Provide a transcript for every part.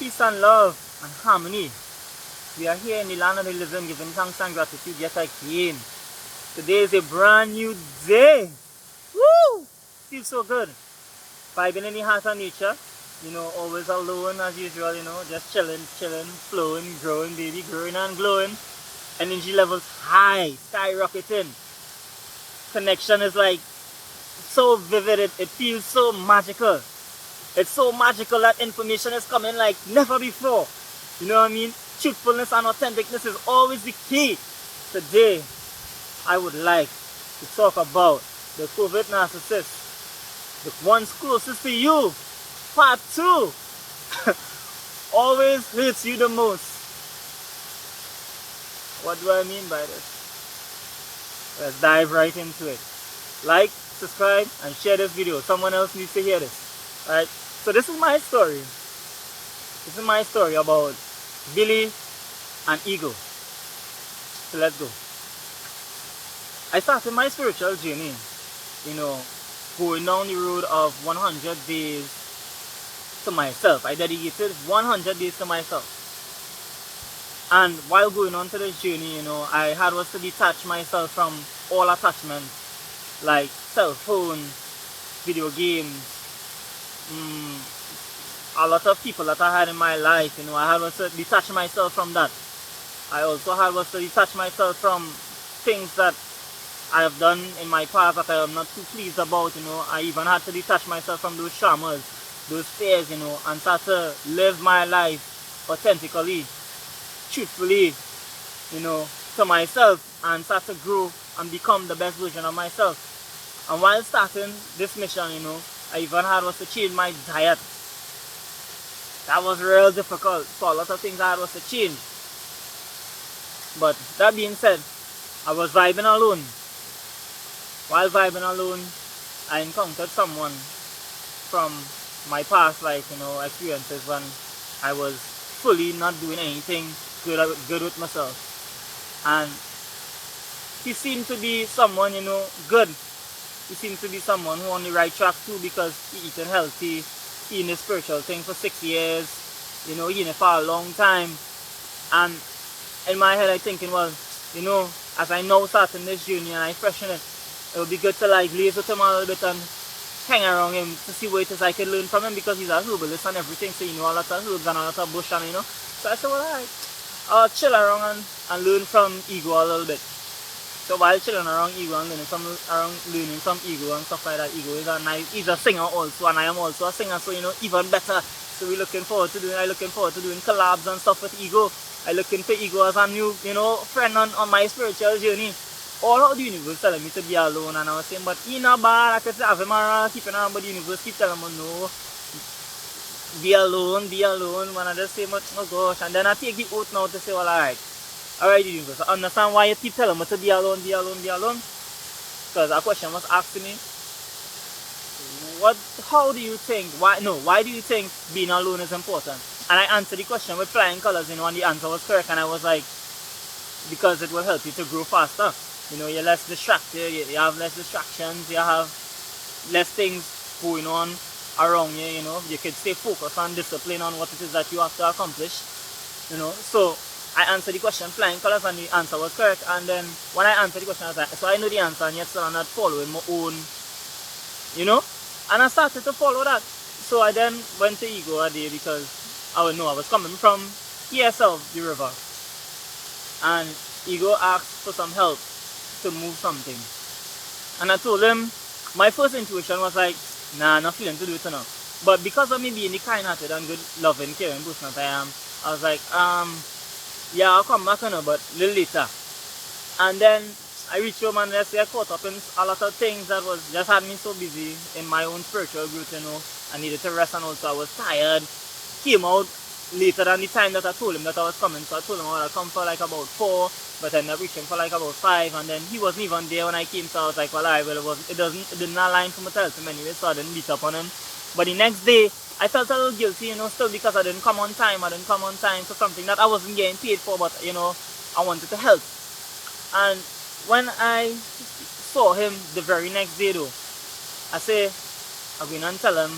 Peace and love and harmony. We are here in the land of the living, giving thanks and gratitude yet again. Today is a brand new day. Woo! Feels so good. Vibing in the heart of nature. You know, always alone as usual, you know, just chilling, flowing, growing, baby, growing and glowing. Energy levels high, skyrocketing. Connection is like so vivid, it feels so magical. It's so magical that information is coming like never before. You know what I mean? Truthfulness and authenticness is always the key. Today, I would like to talk about the COVID narcissist, the ones closest to you. Part 2. Always hurts you the most. What do I mean by this? Let's dive right into it. Like, subscribe, and share this video. Someone else needs to hear this. Alright? So this is my story. This is my story about Billy and ego. So let's go. I started my spiritual journey, you know, going down the road of 100 days to myself. I dedicated 100 days to myself. And while going on to this journey, you know, I had was to detach myself from all attachments like cell phone, video games, a lot of people that I had in my life, you know, I had was to detach myself from that. I also had was to detach myself from things that I have done in my past that I am not too pleased about, you know. I even had to detach myself from those traumas, those fears, you know, and start to live my life authentically, truthfully, you know, to myself, and start to grow and become the best version of myself. And while starting this mission, you know, I even had was to change my diet. That was real difficult. So a lot of things I had was to change. But that being said, I was vibing alone. While vibing alone, I encountered someone from my past life, you know, experiences when I was fully not doing anything good with myself. And he seemed to be someone, you know, good. He seems to be someone who on the right track too, because he eating healthy, he in the spiritual thing for 6 years, you know, he in it for a long time. And in my head I thinking, well, you know, as I now starting this journey and I freshen it, it would be good to like laze with him a little bit and hang around him to see what it is I can learn from him, because he's a herbalist and everything, so you know a lot of herbs and a lot of bush, and you know. So I said, well, alright, I'll chill around and learn from ego a little bit. So while chilling around ego and learning from ego and stuff like that, ego is a nice, he's a singer also, and I am also a singer, so you know, even better. So I'm looking forward to doing collabs and stuff with ego. I looking for ego as a new, you know, friend on my spiritual journey. All of the universe telling me to be alone, and I was saying, but he not bad, I could have him around, keeping around, but the universe keep telling me no. Be alone, when I just say, oh gosh, and then I take the oath now to say, well, alright, universe, I understand why you keep telling me to be alone. Because a question was asked to me, how do you think, why do you think being alone is important? And I answered the question with flying colors, you know, and the answer was correct, and I was like, because it will help you to grow faster. You know, you're less distracted, you have less distractions, you have less things going on around you, you know. You can stay focused and disciplined on what it is that you have to accomplish, you know. So I answered the question flying colors, and the answer was correct. And then when I answered the question, I was like, so I know the answer, and yet still I'm not following my own, you know. And I started to follow that. So I then went to ego a day, because I was coming from ESL, the river, and ego asked for some help to move something. And I told him, my first intuition was like, nah, not feeling to do it now. But because of me being the kind-hearted and good, loving, caring person that I am, I was like, yeah, I'll come back now, but a little later. And then I reached home, and I caught up in a lot of things that was just had me so busy in my own spiritual growth, you know. I needed to rest, and also I was tired. Came out later than the time that I told him that I was coming. So I told him I would come for like about 4, but I ended up reaching for like about 5, and then he wasn't even there when I came. So I was like, well, it didn't align for me to help him anyway, so I didn't beat up on him. But the next day I felt a little guilty, you know, still, because I didn't come on time. For something that I wasn't getting paid for, but you know, I wanted to help. And when I saw him the very next day though, I say, I'm going to tell him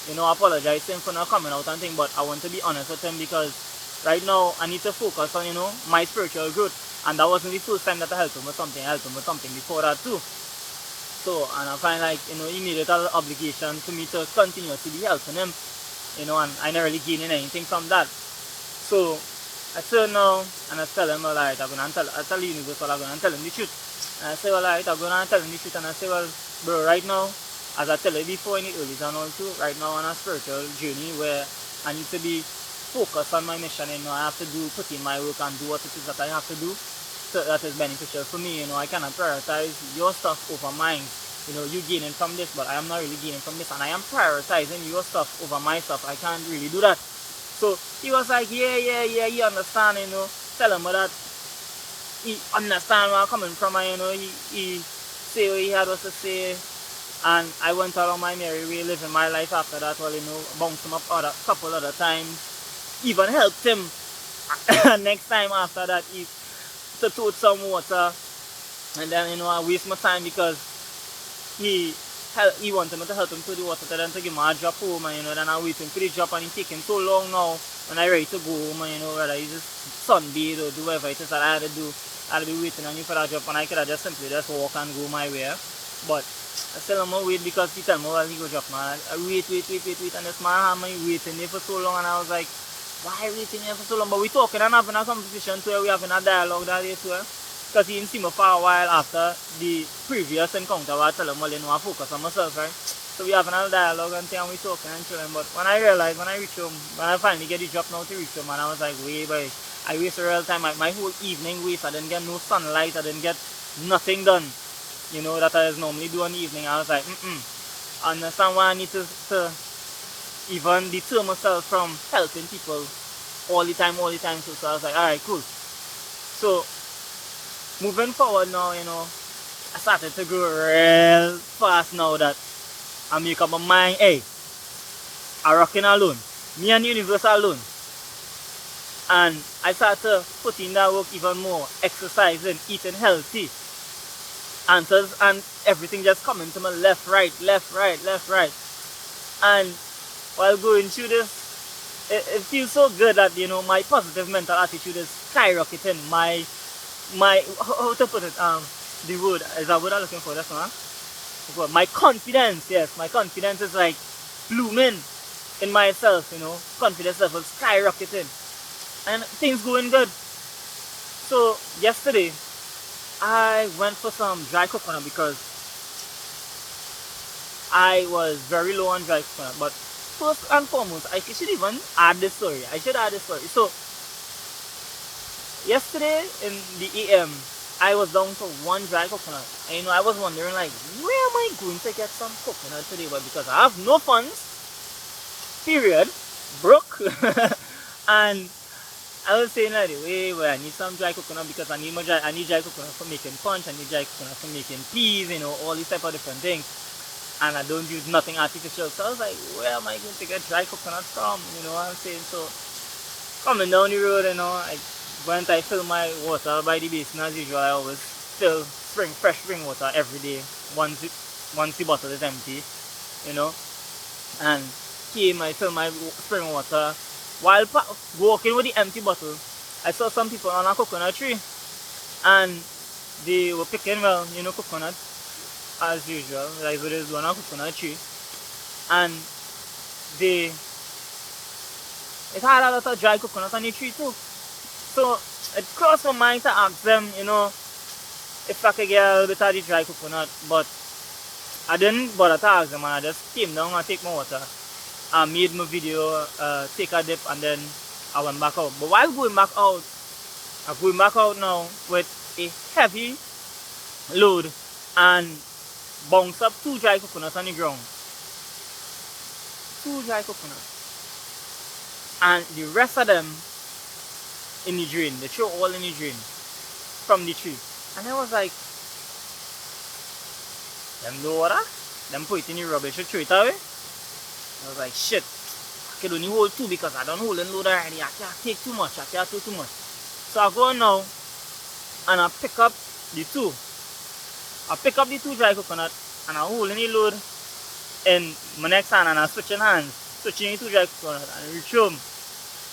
apologize to him for not coming out and thing, but I want to be honest with him because right now I need to focus on, my spiritual growth. And that wasn't the first time that I helped him with something. I helped him with something before that too. So, and I find like, he made it an obligation to me to continuously be helping him, and I never really gaining anything from that. So, I said no, and I tell him, alright, I tell the universe, I'm going to tell him the truth. And I say, alright, I'm going to tell him the truth, and I say, well, bro, right now, as I tell you before in the early and also, right now on a spiritual journey where I need to be focused on my mission, I have to put in my work and do what it is that I have to do. So that is beneficial for me, I cannot prioritize your stuff over mine. You gaining from this, but I am not really gaining from this, and I am prioritizing your stuff over my stuff. I can't really do that. So he was like, yeah, he understand, tell him that he understand where I'm coming from, and he say what he had us to say, and I went out on my merry way, living my life after that. Well, bounced him up couple other times, even helped him next time after that. He took some water, and then I waste my time because he wanted me to help him to the water, then to give him a drop home, and then I waiting for the drop, and it's taking so long now when I ready to go home, and whether it's just sunbathe or do whatever it is that I had to do. I'll be waiting on you for that drop, and I could have just simply just walk and go my way. But I still am wait because he tell me, well, he go drop, man. I wait, and this man had me waiting there for so long, and I was like, why waiting here for so long? But we talking and having a conversation too, we having a dialogue that day too. Because he didn't see me for a while after the previous encounter where I tell him, well, I focus on myself, right? So we having a dialogue and we talking and chilling. But when I realized, when I reach home, when I finally get the drop now to reach home, and I was like, wait, boy, I wasted real time. My whole evening waste. I didn't get no sunlight. I didn't get nothing done, that I normally do in the evening. I was like, I understand why I need to even deter myself from helping people all the time. So I was like, alright, cool. So moving forward now, I started to grow real fast now that I make up my mind, hey, I'm rocking alone. Me and the universe alone. And I started to put in that work even more, exercising, eating healthy. Answers and everything just coming to me left, right. And while going through this, it feels so good that, my positive mental attitude is skyrocketing. My how to put it, the word, is that what I'm looking for, that's one? My confidence, yes, my confidence is like blooming in myself, confidence level skyrocketing. And things going good. So yesterday, I went for some dry coconut because I was very low on dry coconut. But first and foremost, I should even add this story. So yesterday in the AM, I was down to one dry coconut. And I was wondering like, where am I going to get some coconut today? Well, because I have no funds, period, broke, and I was saying like, well, I need some dry coconut because I need dry coconut for making punch, I need dry coconut for making peas, all these type of different things. And I don't use nothing artificial. So I was like, where am I going to get dry coconut from? What I'm saying? So coming down the road, I fill my water by the basin as usual. I always fill fresh spring water every day once the bottle is empty, and I fill my spring water. While walking with the empty bottle, I saw some people on a coconut tree, and they were picking, coconut as usual, like what is on a coconut tree, and it had a lot of dry coconut on the tree too. So it crossed my mind to ask them, if I could get a little bit of the dry coconut, but I didn't bother to ask them, and I just came down and take my water. I made my video, take a dip, and then I went back out. But while going back out, I'm going back out now with a heavy load and bounce up 2 dry coconuts on the ground. 2 dry coconuts. And the rest of them in the drain. They throw all in the drain from the tree. And I was like, them no water? Them put it in the rubbish to throw it away? I was like, shit, I can only hold 2 because I don't hold in load already. I can't take too much. So I go now and I pick up the 2. I pick up the 2 dry coconut and I hold in the load in my next hand and I'm switching hands, switching the two dry coconut and reach home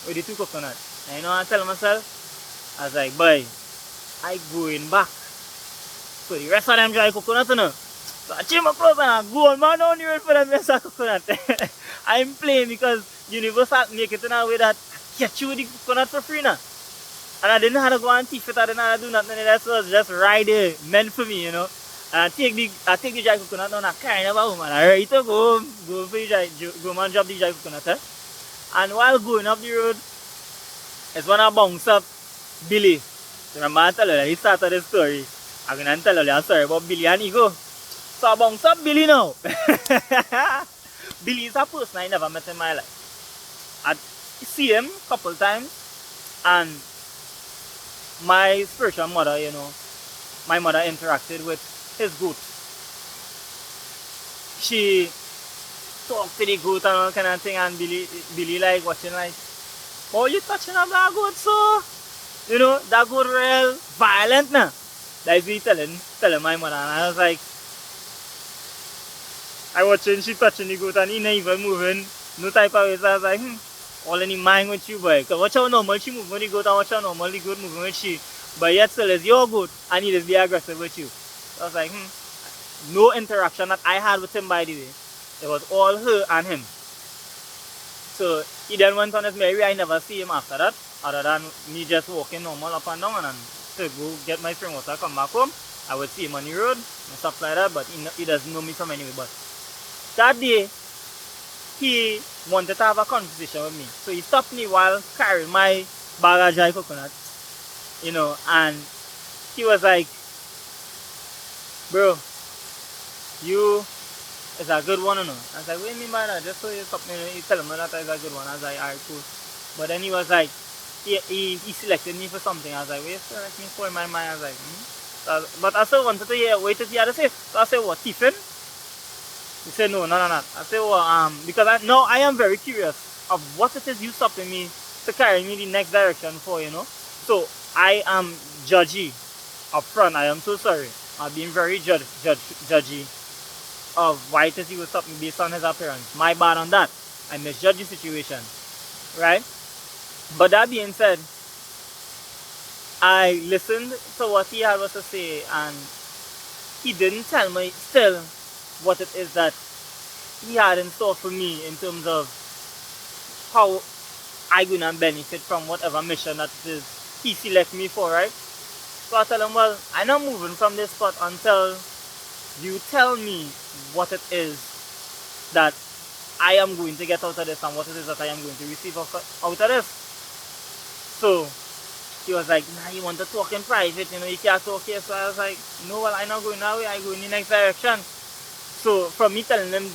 with the two coconut. And you know, I tell myself, I was like, boy, I going back. So the rest of them dry coconut, you know. So I change my clothes and I go on, man, down the road for them rest of coconut. I'm playing because Universal make it in a way that I catch you with the coconut for free now. And I didn't have to go and teeth it, I didn't have to do nothing. That was just right there, meant for me, you know. And I take the dry coconut down and carry it home and I ready to go home, go home and drop the dry coconut. And while going up the road, it's when I bounce up Billy. Remember I tell you that he started the story. I'm going to tell you a story about Billy and Ego. So I bounce up Billy now. Billy is a person I never met in my life. I see him a couple times and my spiritual mother, you know, my mother interacted with his goat. She talked to the goat and all kind of thing and Billy like watching like, oh, you touching up that goat so? You know, that goat real violent now. That's me telling my mother and I was like, I watching she touching the goat and he not even moving, no type of way. So I was like, all in the mind with you, boy. Because watch how normal she moving with the goat and watch how normal the goat moving with she. But yet still it's your goat and he just be aggressive with you. So I was like, no interaction that I had with him by the way. It was all her and him. So he then went on his merry. I never see him after that. Other than me just walking normal up and down and to go get my spring water, come back home. I would see him on the road and stuff like that, but he doesn't know me from anywhere. But that day, he wanted to have a conversation with me. So he stopped me while carrying my bag of dry coconut, you know, and he was like, bro, you is a good one, you know. I was like, what do you mean by that? Just so you stop me, you tell him that is a good one. I was like, alright, cool. But then he was like, he selected me for something. I was like, wait, select me for in my mind. I was like, But I still wanted to hear, wait to see how to say. So I said, what, Tiffin? He said, no. I said, well, because I am very curious of what it is you stopping me to carry me the next direction for, you know. So I am judgy up front. I am so sorry. I'm being very judgy of why it is he would stop me based on his appearance. My bad on that. I misjudged the situation. Right? But that being said, I listened to what he had to say and he didn't tell me still what it is that he had in store for me in terms of how I gonna benefit from whatever mission that it is he select me for, right? So I tell him, well, I'm not moving from this spot until you tell me what it is that I am going to get out of this and what it is that I am going to receive out of this. So he was like, nah, you want to talk in private, you know, you can't talk here. So I was like, no, well, I'm not going that way, I go in the next direction. So from me telling them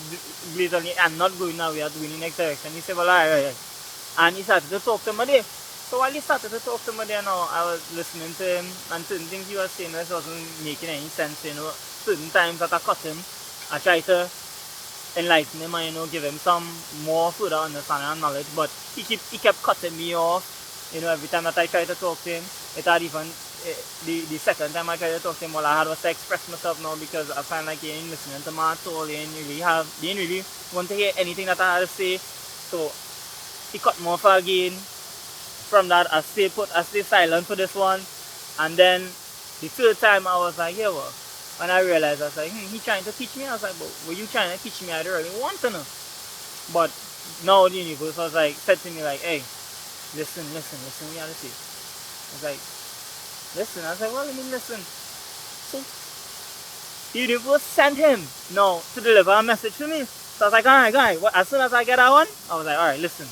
blatantly, I'm not going that way, I'm going in the next direction, he said, well, alright. And he started to talk to me there. So while he started to talk to me there now, I was listening to him and certain things he was saying that wasn't making any sense, you know. Certain times that I cut him, I tried to enlighten him and, you know, give him some more further understanding and knowledge, but he kept cutting me off. You know, every time that I tried to talk to him, it had even, the second time I tried to talk to him, all I had was to express myself now because I find like he ain't listening to me at all, he ain't really want to hear anything that I had to say. So he cut me off again. From that, I stay silent for this one. And then the third time I was like, yeah, well, when I realized, I was like, he trying to teach me? I was like, but were you trying to teach me? I don't really want to know. But now the universe was like, said to me like, hey, listen, we gotta see. I was like, listen. I was like, well, let me listen. So the universe sent him now to deliver a message to me. So I was like, alright, well, as soon as I get that one, I was like, alright, listen.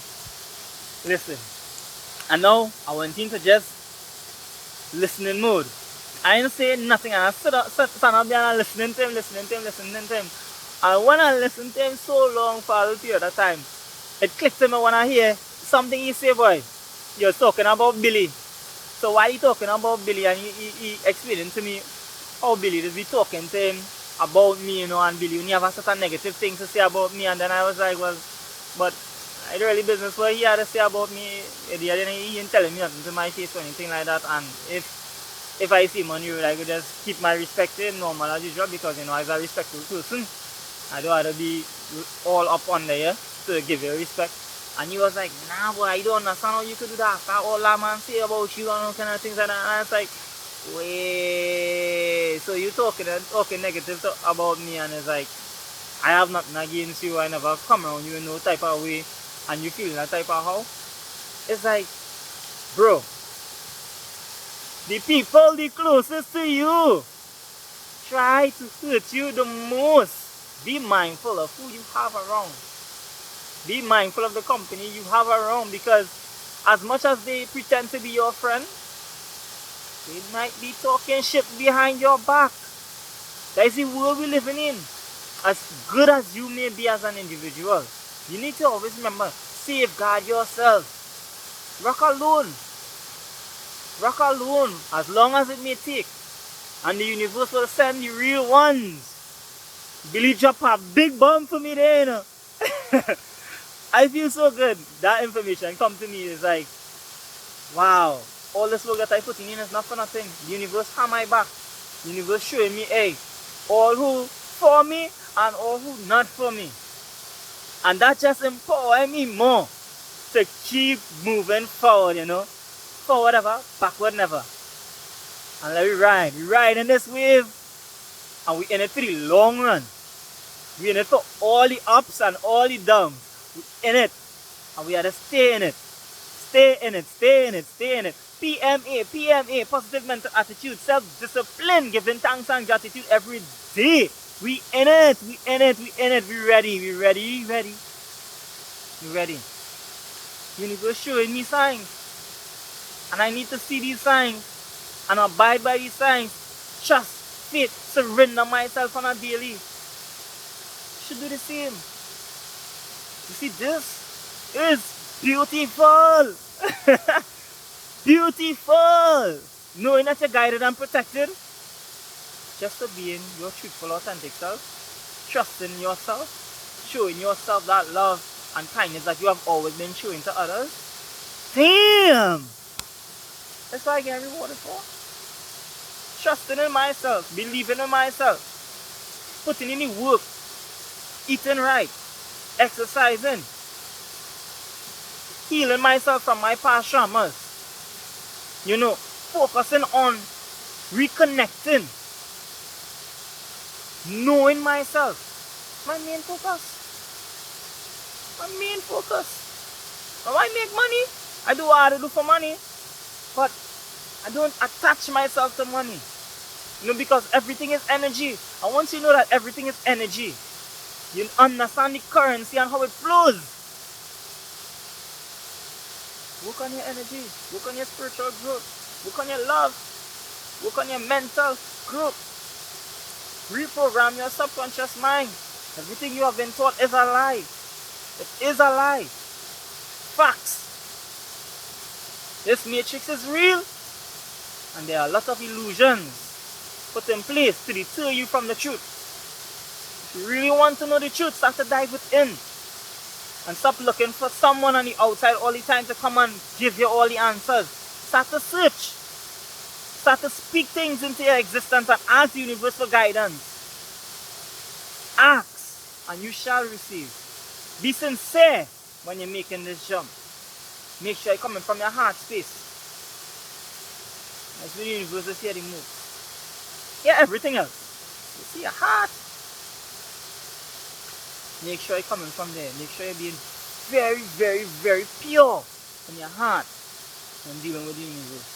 And now I went into just listening mode. I didn't say nothing, and I stand up there and listening to him. And when I listened to him so long for a period of time, it clicked to me when I hear something he say, boy, you're talking about Billy. So while he talking about Billy and he explaining to me how Billy just be talking to him about me, you know, and Billy, you have certain negative things to say about me, and then I was like, well, but I don't really business what he had to say about me. He ain't telling me nothing to my face or anything like that, and if I see him on the road, I could just keep my respect to him normal as usual because, you know, as a respectful person, I don't have to be all up under you to give you respect. And you was like, nah boy, I don't understand how you could do that. After all that man say about you and all kind of things like that. And it's like, wait, so you talking negative about me, and it's like, I have nothing against you, I never come around you in no type of way, and you feel that type of how? It's like, bro, the people the closest to you try to hurt you the most. Be mindful of who you have around. Be mindful of the company you have around, because as much as they pretend to be your friend, they might be talking shit behind your back. That is the world we're living in. As good as you may be as an individual, you need to always remember, safeguard yourself. Rock alone. Rock alone, as long as it may take. And the universe will send the real ones. Billy drop a big bomb for me there, you know. I feel so good. That information come to me, is like, wow, all this work that I put in is not for nothing. The universe have my back. The universe showing me, hey, all who for me and all who not for me. And that just empower me more to keep moving forward, you know. Forward ever, backward never. And let we ride. We ride in this wave, and we in it for the long run. We in it for all the ups and all the downs. We in it, and we have to stay in it. Stay in it, stay in it, stay in it. PMA, positive mental attitude, self-discipline, giving thanks and gratitude every day. We in it, we in it, we in it. We ready, we ready, ready. We ready. Universe showing me signs, and I need to see these signs and abide by these signs. Trust, faith, surrender myself on a daily. Should do the same. You see, this is beautiful. Beautiful. Knowing that you're guided and protected. Just for being your truthful, authentic self. Trusting yourself. Showing yourself that love and kindness that you have always been showing to others. Damn. That's what I get rewarded for. Trusting in myself. Believing in myself. Putting in the work. Eating right. Exercising. Healing myself from my past traumas. You know, focusing on reconnecting. Knowing myself. My main focus. My main focus. Now I make money. I do what I do for money. But I don't attach myself to money. You know, because everything is energy. And once you know that everything is energy, you understand the currency and how it flows. Work on your energy. Work on your spiritual growth. Work on your love. Work on your mental growth. Reprogram your subconscious mind. Everything you have been taught is a lie. It is a lie. Facts. This matrix is real. And there are a lot of illusions put in place to deter you from the truth. If you really want to know the truth, start to dive within. And stop looking for someone on the outside all the time to come and give you all the answers. Start to search. Start to speak things into your existence and ask the universe for guidance. Ask and you shall receive. Be sincere when you're making this jump. Make sure you're coming from your heart space. That's when the universe is here to move. Yeah, everything else. You see your heart. Make sure you're coming from there. Make sure you're being very, very, very pure in your heart when dealing with the universe.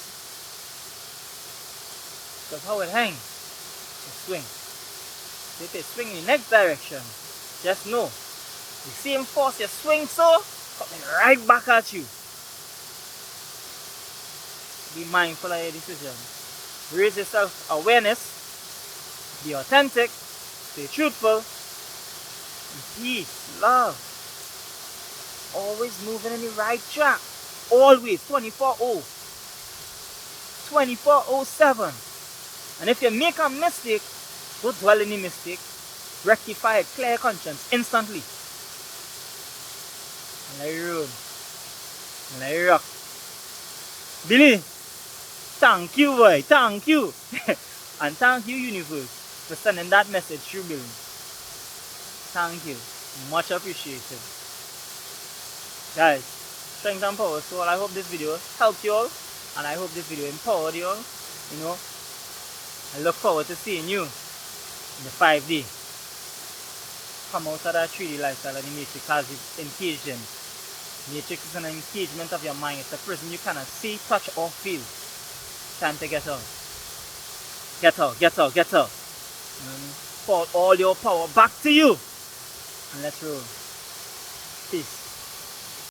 Because how it hangs, it swings. If it swing in the next direction, just know the same force you swing so, coming right back at you. Be mindful of your decisions. Raise your self-awareness. Be authentic. Stay truthful. Peace, love. Always moving in the right track. Always 24/0. 24/7. And if you make a mistake, don't dwell in the mistake. Rectify it, clear conscience instantly. And let it roll. And let it rock. Billy, thank you, boy. Thank you. And thank you, universe, for sending that message through Billy. Thank you. Much appreciated. Guys, strength and power. So I hope this video helped you all, and I hope this video empowered you all. You know, I look forward to seeing you in the 5D. Come out of that 3D lifestyle that the Matrix has its engagement. Matrix is an engagement of your mind. It's a prison you cannot see, touch, or feel. Time to get out. Get out, get out, get out. Pour all your power back to you. And let's roll. Peace.